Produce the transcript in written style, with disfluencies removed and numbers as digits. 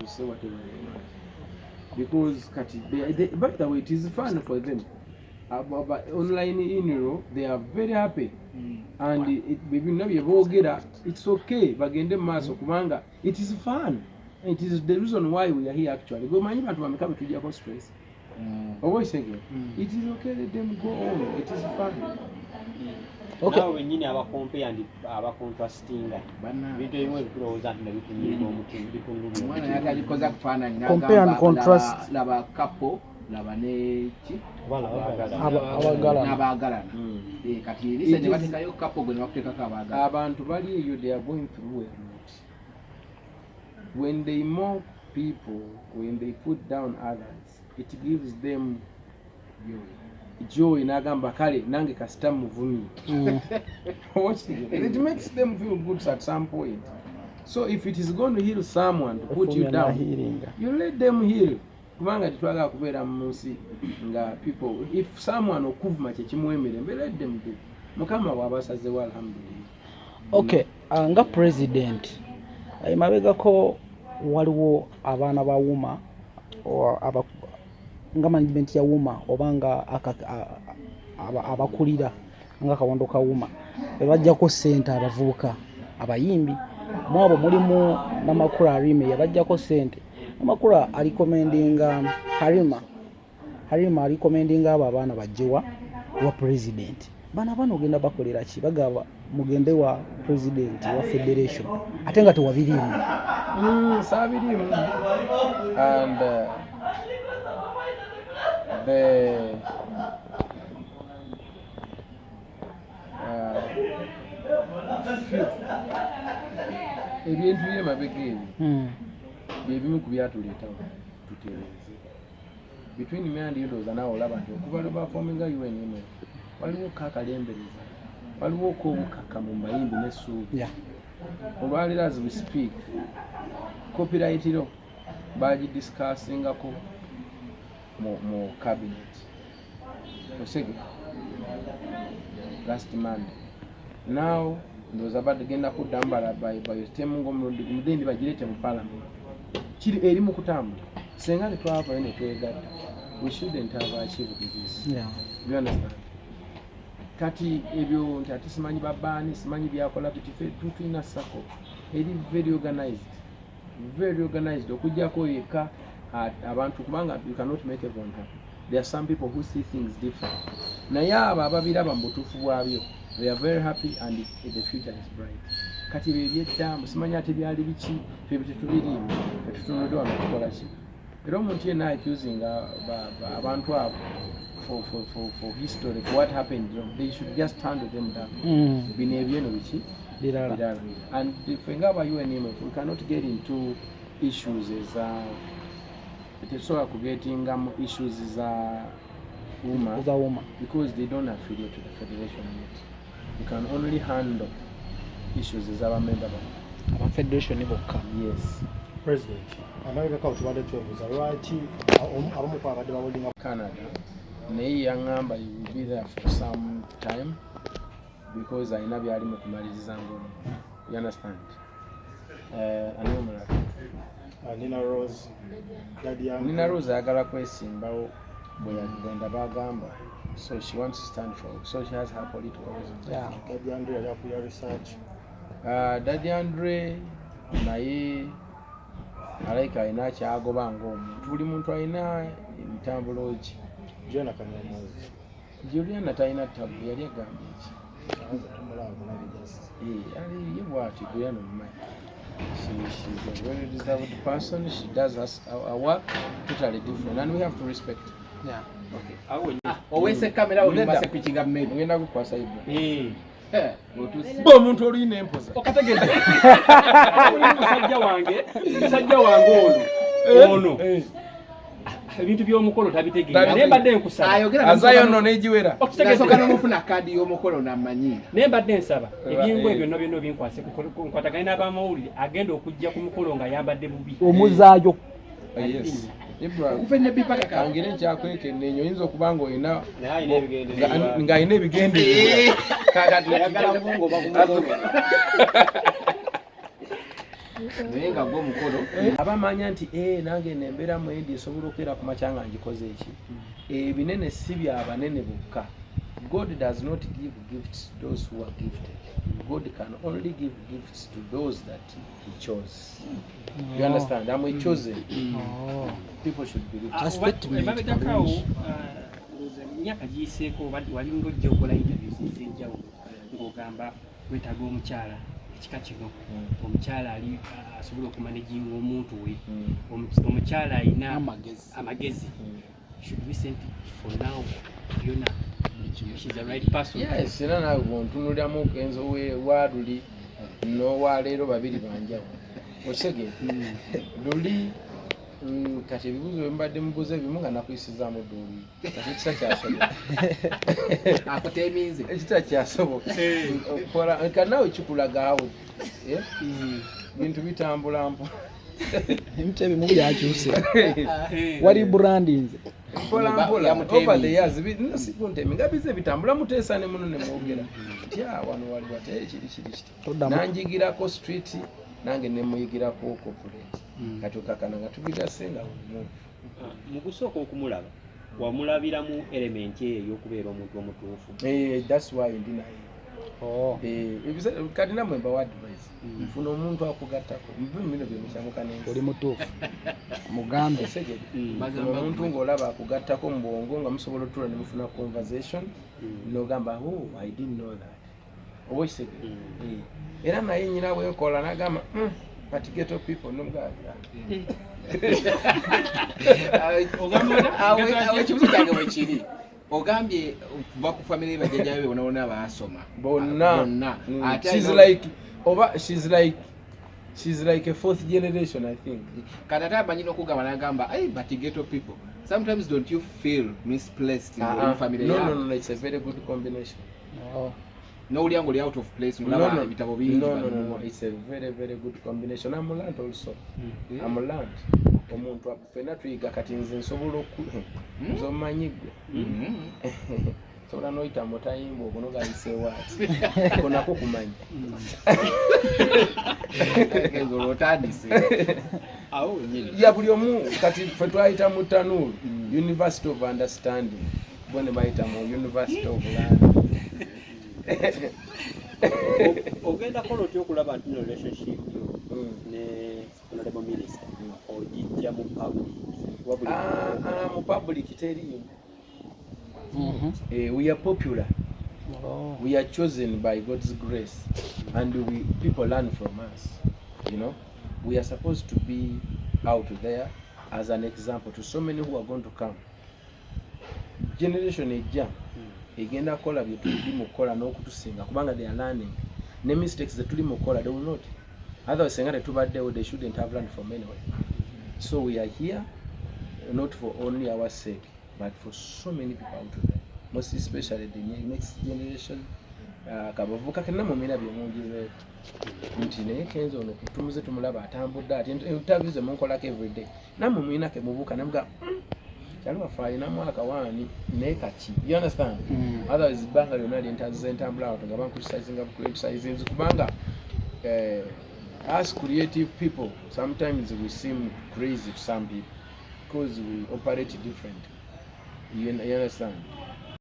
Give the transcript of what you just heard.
say whatever they want. Because by the way, it is fun for them. But online in they are very happy. And it's okay. It is fun. It is the reason why we are here actually. Stress. Always again. It is okay, let them go on. It is fun. Okay. Now when you have a compare and a contrasting, video grows and compare and contrast. Laba couple, laba nechi, abagala. Kati listen, ne batekayo couple gwe bakuteka kabagala. Abantu bali eyo, they are going through a lot. When they mock people, when they put down others, it gives them joy nagamba kale nange kasita muvumi. It makes them feel good at some point. So if it is going to heal someone to put you down, you let them heal. Kubanga titwaga kubeera mu nsi nga people, if someone okuvuma kye kimwemirembe, let them do. Mukama wabasazewo alhamdulillah. Okay, nga president mabegako waliwo abaana ba Wuma nga management ya Wuma obanga abakulira nga kawondo ka Wuma bajjako sente abavubuka abayimbi mwabo mulimu Namakula Arime yabajjako sente. Namakula alikomendinga Harima alikomendinga abo abaana bajjewa wa president. Bana ogenda bakolera ki bagaba mugende wa president wa federation ate nga tewabirimu. Sabirimu. And ebintu byemabegeni byebimu ku byatuleetawo tutereeze between me and Yodoza nawe olaba nti okuva lwe bafominga UNMF waliwo kakalembereza, waliwo okobukaka mu mayimbi n'essuubi. Olwaliro as we speak copyright iro bagidiscussingako mu cabinet osege last Monday. Now ndoza badagenda kudambala by temungo mudindi bagirete mu parliament kiri eri mu kutambula senga twava ene twegatta. We shouldn't have achieved this. You understand? Kati ebyo nti ati simanyi babani simanyi byakola tutulina sako eri very organized okujjako yeka abantu kubanga you cannot make everyone happy. There are some people who see things different. Naye abo ababiraba mu butuufu bwabyo, they are very happy and the future is bright. Kati byeddamu simanyi ate byali biki tetulirimu tetutunudde wano tukola ki. Era omuntu yenna accusing abantu abo for history, for what happened, they should just turn them down. And if we have a UNMF, we cannot get into issues as issues as Wuma because they don't affiliate to the federation yet. We can only handle issues as our member of the federation. Yes. President, America was Canada. Naye yangamba you will be there for some time because I know byali mu kumaliriza ngono. You understand? Nina Rose agala kwesimbawo bwe yagenda bagamba. So she wants to stand for it. So she has her political reasons. Yeah. Daddy Andre yakuya research. Daddy Andre naye alaika ina kyagoba ng'omuntu. Buli muntu alina entambulo ki. Jena Kanyamazi. Juliana taina tabu yali agambye ki? She's a very deserved person. She does her work totally different, and we have to respect it. Yeah. Okay. Always a camera will never pitching up maybe. We're not going to say it. Bomuntu oli nempoza. Okategeze. Musajja wange ono. Ebintu by'omukolo tabitegeera. Nembadde nkusaba. Azayo nno nejiwera. Okutegeeza kana mufuna kadi y'omukolo namanyi. Nembadde nsaba. Ebingo ebyo byonna binkwase nkwataganye n'abamawulire agenda okujja ku mukolo nga yambadde bubi. Omuzaayo. Yes. Kufenne bipaka kangire nkyakwekenneenya oyinza okuba ng'olina ng'alina ebigendererwa. Kakati yagala mungo bakumukolo. naye nga gw'omukolo abamanya nti nange nembeera mwendi esobola okubeera ku makya nga ngikoze eki ebinene si bya banene bokka. God does not give gifts to those who are gifted. God can only give gifts to those that he chose. You understand? I'm chosen. People should believe that. Emabegakawo emyaka giyiseeko wali ng'ojja okola interviews ez'enjawulo ng'ogamba wetaaga omukyala ekika kino, omukyala ali asobola okumanaginga omuntu we, omukyala alina amagezi. Should we send for now Fiona? She's the right person. Yes, era nawe bw'ontunuliramu Kenzo wa Luli n'owa leero babiri banjawulo. Okitegeera? Luli kati ebibuuzo bye mbadde mubuuza ebimu nga nakuyisizaamu Luli. Kati kitakyasoboka. akuteemiize Kitakyasoboka. Kati naawe kikulaga awo. Bintu bitambula mpola. Ebintu ebimu byakyuse. Wali branding. Mpola over the years sikuntemi nga bize bitambula muteesa ne muno ne mwogera tya wano wali wate kiri kiti nanjigirako street nange ne muyigirako corporate kati kakana nga tubigasenga mu kusooka okumulaba wamulabiramu element eyo okubeera omuntu omutuufu. That's why ndina kati namwe mbawa advice funa omuntu akugattako bino byemukyamuka nensi oli mutuufu mugambe omuntu ng'olaba akugattako mu bwongo nga musobola otuula ne mufuna conversation n'ogamba I didn't know that oba ekitegeera era naye nyina bwenkola n'agamba but ghetto people nomugamba ekibuzo kyange bwekiri ogambye kuva ku famire bajjajjabe bonna baasoma bonna she's like a fourth generation I think. Kati ate amanyi n'okugamba n'agamba but ghetto people sometimes don't you feel misplaced in family yabo? No, it's a very good combination. N'olya ng'oli out of place ng'olaba ebitabo bingi. No, it's a very very good combination. I'm learned also. I'm learned. Omuntu ffenna tuyiga kati nze nsobola nzomanyi gwe sobola n'oyita mutayimba ogunogayise waati konako kumanyi otandise awo nyini ya buli omu kati ffe twayita mu Tanul University of Understanding bo ne bayita mu University of Learning. ogenda kola otya okulaba nti no relationship ne honorable minister ogijja mu public mu public teriyo. We are popular. We are chosen by God's grace and people learn from us. You know, we are supposed to be out there as an example to so many who are going to come. Generation ejja egenda kola bye tuli mu kola n'okutusinga kubanga they are learning. Ne mistakes that tuli mu kola they will not. Otherwise senga tetubaddewo they shouldn't have learned from anywhere. So we are here not for only our sake but for so many people out there, most especially the next generation. Kabavuka kenna mu mina bye mungize nti naye Kenzo ono tumuze tumulaba atambudde ati interviews emunkolako every day namwe mwina ke mubuka namuga kyali wafaayo namwaka wani naye kaki you understand. Otherwise banga lyonna lyentambula awo nga bankuritisizing kubanga as creative people sometimes we seem crazy to some people because we operate different. You understand?